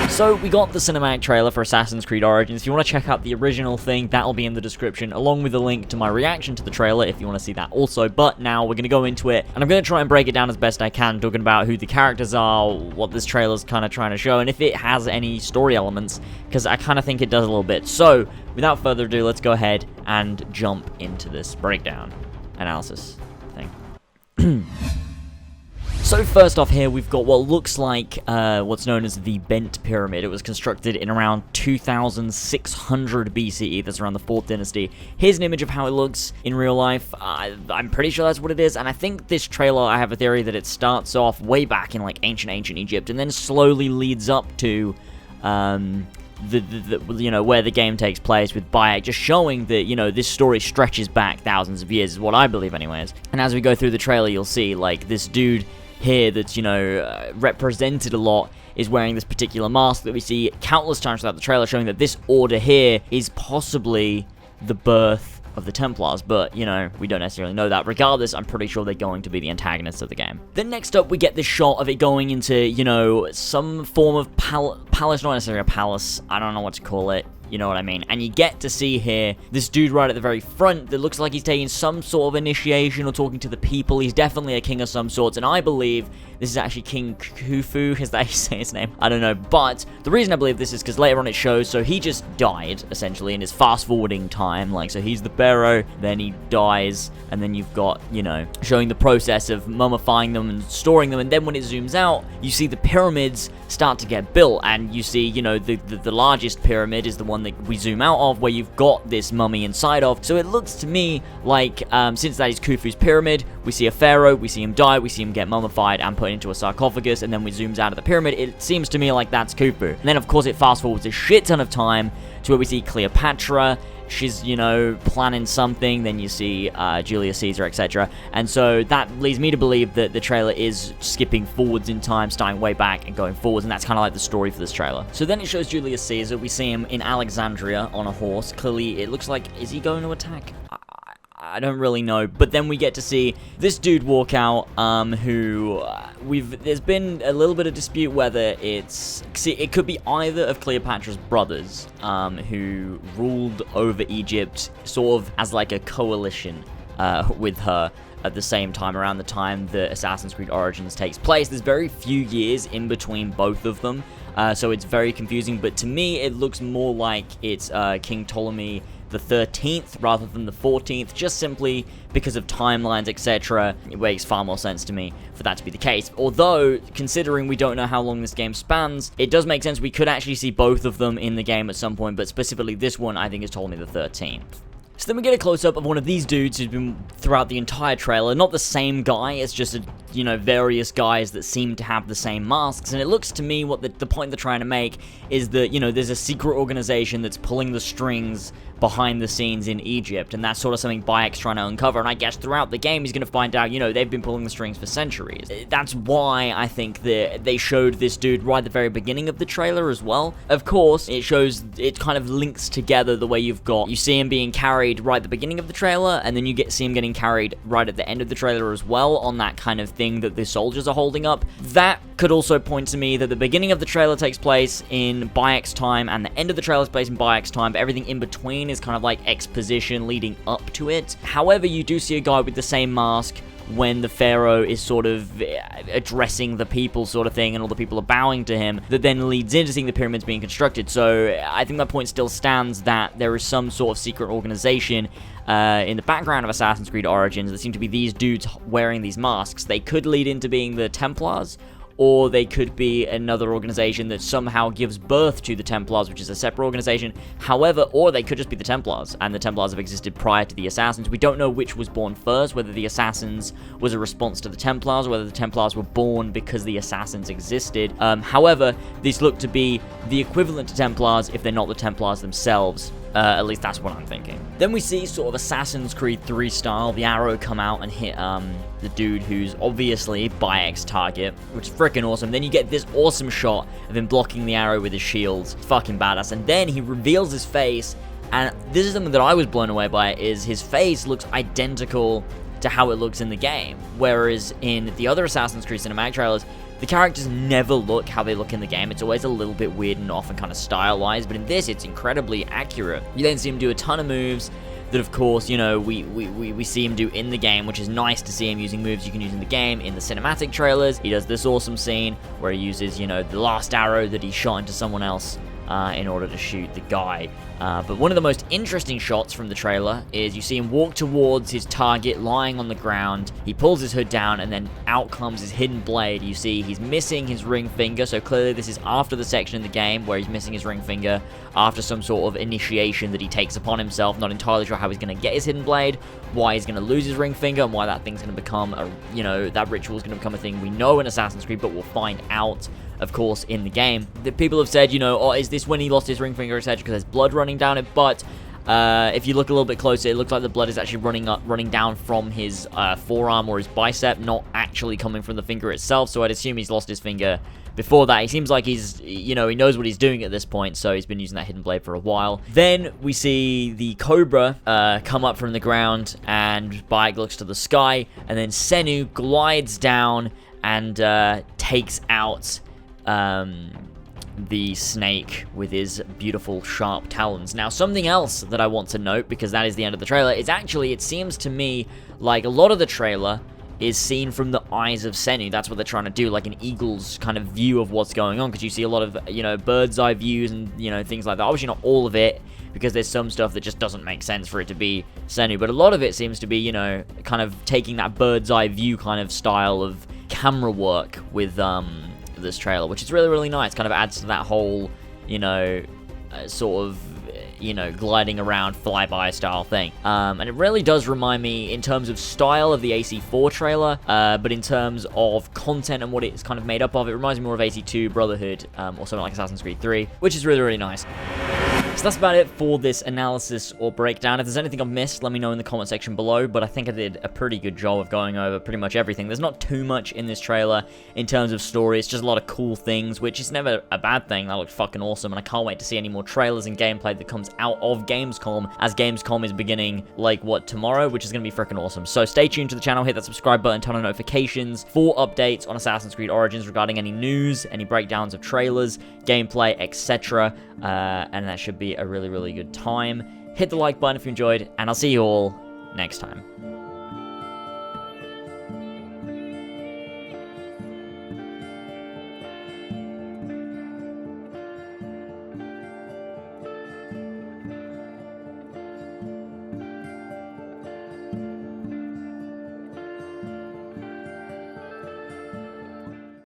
So we got the cinematic trailer for Assassin's Creed Origins. If you want to check out the original thing, that'll be in the description, along with a link to my reaction to the trailer if you want to see that also. But now we're going to go into it, and I'm going to try and break it down as best I can, talking about who the characters are, what this trailer's kind of trying to show, and if it has any story elements, because I kind of think it does a little bit. So, without further ado, let's go ahead and jump into this breakdown, analysis thing. So first off here, we've got what looks like what's known as the Bent Pyramid. It was constructed in around 2600 BCE, that's around the 4th dynasty. Here's an image of how it looks in real life. I'm pretty sure that's what it is, and I think this trailer, I have a theory that it starts off way back in like ancient Egypt, and then slowly leads up to you know, where the game takes place with Bayek, just showing that, you know, this story stretches back thousands of years, is what I believe anyways. And as we go through the trailer, you'll see, like, this dude here that's, you know, represented a lot is wearing this particular mask that we see countless times throughout the trailer, showing that this order here is possibly the birth of the Templars, but, you know, we don't necessarily know that. Regardless, I'm pretty sure they're going to be the antagonists of the game. Then next up, we get this shot of it going into, you know, some form of palace, not necessarily a palace, I don't know what to call it. You know what I mean? And you get to see here this dude right at the very front that looks like he's taking some sort of initiation or talking to the people. He's definitely a king of some sorts, and I believe this is actually King Khufu. Is that how you say his name? I don't know. But the reason I believe this is because later on it shows, so he just died, essentially, in his fast-forwarding time. Like, so he's the pharaoh, then he dies, and then you've got, you know, showing the process of mummifying them and storing them, and then when it zooms out, you see the pyramids start to get built, and you see, you know, the largest pyramid is the one that we zoom out of, where you've got this mummy inside of. So it looks to me like, since that is Khufu's pyramid, we see a pharaoh, we see him die, we see him get mummified and put into a sarcophagus, and then we zooms out of the pyramid. It seems to me like that's Khufu. And then, of course, it fast forwards a shit ton of time to where we see Cleopatra. She's, you know, planning something, then you see Julius Caesar, etc. And so that leads me to believe that the trailer is skipping forwards in time, starting way back and going forwards, and that's kind of like the story for this trailer. So then it shows Julius Caesar. We see him in Alexandria on a horse. Clearly, it looks like, is he going to attack? I don't really know, but then we get to see this dude walk out, there's been a little bit of dispute whether it could be either of Cleopatra's brothers, who ruled over Egypt sort of as like a coalition, with her at the same time, around the time that Assassin's Creed Origins takes place. There's very few years in between both of them, so it's very confusing, but to me, it looks more like it's King Ptolemy the 13th rather than the 14th, just simply because of timelines, etc. It makes far more sense to me for that to be the case. Although, considering we don't know how long this game spans, it does make sense we could actually see both of them in the game at some point, but specifically this one, I think, is Ptolemy the 13th. So then we get a close-up of one of these dudes who's been throughout the entire trailer. Not the same guy, it's just, you know, various guys that seem to have the same masks. And it looks to me what the point they're trying to make is that, you know, there's a secret organization that's pulling the strings behind the scenes in Egypt, and that's sort of something Bayek's trying to uncover, and I guess throughout the game he's going to find out, you know, they've been pulling the strings for centuries. That's why I think that they showed this dude right at the very beginning of the trailer as well. Of course, it kind of links together the way you see him being carried right at the beginning of the trailer, and then you see him getting carried right at the end of the trailer as well, on that kind of thing that the soldiers are holding up. That could also point to me that the beginning of the trailer takes place in Bayek's time, and the end of the trailer takes place in Bayek's time, but everything in between is kind of like exposition leading up to it. However, you do see a guy with the same mask when the pharaoh is sort of addressing the people sort of thing, and all the people are bowing to him, that then leads into seeing the pyramids being constructed. So I think that point still stands, that there is some sort of secret organization in the background of Assassin's Creed Origins that seem to be these dudes wearing these masks. They could lead into being the Templars, or they could be another organization that somehow gives birth to the Templars, which is a separate organization. However, or they could just be the Templars, and the Templars have existed prior to the Assassins. We don't know which was born first, whether the Assassins was a response to the Templars, or whether the Templars were born because the Assassins existed. However, these look to be the equivalent to Templars if they're not the Templars themselves. At least that's what I'm thinking. Then we see sort of Assassin's Creed 3 style, the arrow come out and hit the dude who's obviously Bayek's target, which is freaking awesome. Then you get this awesome shot of him blocking the arrow with his shield. Fucking badass. And then he reveals his face, and this is something that I was blown away by, is his face looks identical to how it looks in the game. Whereas in the other Assassin's Creed cinematic trailers, the characters never look how they look in the game. It's always a little bit weird and off and kind of stylized, but in this, it's incredibly accurate. You then see him do a ton of moves that, of course, you know, we see him do in the game, which is nice to see him using moves you can use in the game. In the cinematic trailers, he does this awesome scene where he uses, you know, the last arrow that he shot into someone else in order to shoot the guy. But one of the most interesting shots from the trailer is you see him walk towards his target lying on the ground. He pulls his hood down, and then out comes his hidden blade. You see he's missing his ring finger, so clearly this is after the section in the game where he's missing his ring finger after some sort of initiation that he takes upon himself. Not entirely sure how he's going to get his hidden blade, why he's going to lose his ring finger, and why that thing's going to become a, you know, that ritual is going to become a thing we know in Assassin's Creed, but we'll find out, of course, in the game. The people have said, you know, oh, is this when he lost his ring finger, etc., because there's blood running down it, but if you look a little bit closer, it looks like the blood is actually running down from his forearm or his bicep, not actually coming from the finger itself, so I'd assume he's lost his finger before that. He seems like he's, you know, he knows what he's doing at this point, so he's been using that hidden blade for a while. Then we see the Cobra come up from the ground, and Bayek looks to the sky, and then Senu glides down and takes out the snake with his beautiful sharp talons. Now, something else that I want to note, because that is the end of the trailer, is actually, it seems to me like a lot of the trailer is seen from the eyes of Senu. That's what they're trying to do, like an eagle's kind of view of what's going on, because you see a lot of, you know, bird's eye views and, you know, things like that. Obviously not all of it, because there's some stuff that just doesn't make sense for it to be Senu, but a lot of it seems to be, you know, kind of taking that bird's eye view kind of style of camera work with this trailer, which is really, really nice. Kind of adds to that whole, you know, sort of, you know, gliding around flyby style thing. And it really does remind me in terms of style of the AC4 trailer, but in terms of content and what it's kind of made up of, it reminds me more of AC2, Brotherhood, or something like Assassin's Creed 3, which is really, really nice. So that's about it for this analysis or breakdown. If there's anything I've missed, let me know in the comment section below, but I think I did a pretty good job of going over pretty much everything. There's not too much in this trailer in terms of story. It's just a lot of cool things, which is never a bad thing. That looked fucking awesome, and I can't wait to see any more trailers and gameplay that comes out of Gamescom, as Gamescom is beginning, like, what, tomorrow, which is going to be freaking awesome. So stay tuned to the channel, hit that subscribe button, turn on notifications for updates on Assassin's Creed Origins regarding any news, any breakdowns of trailers, gameplay, etc., and that should be a really, really good time. Hit the like button if you enjoyed, and I'll see you all next time.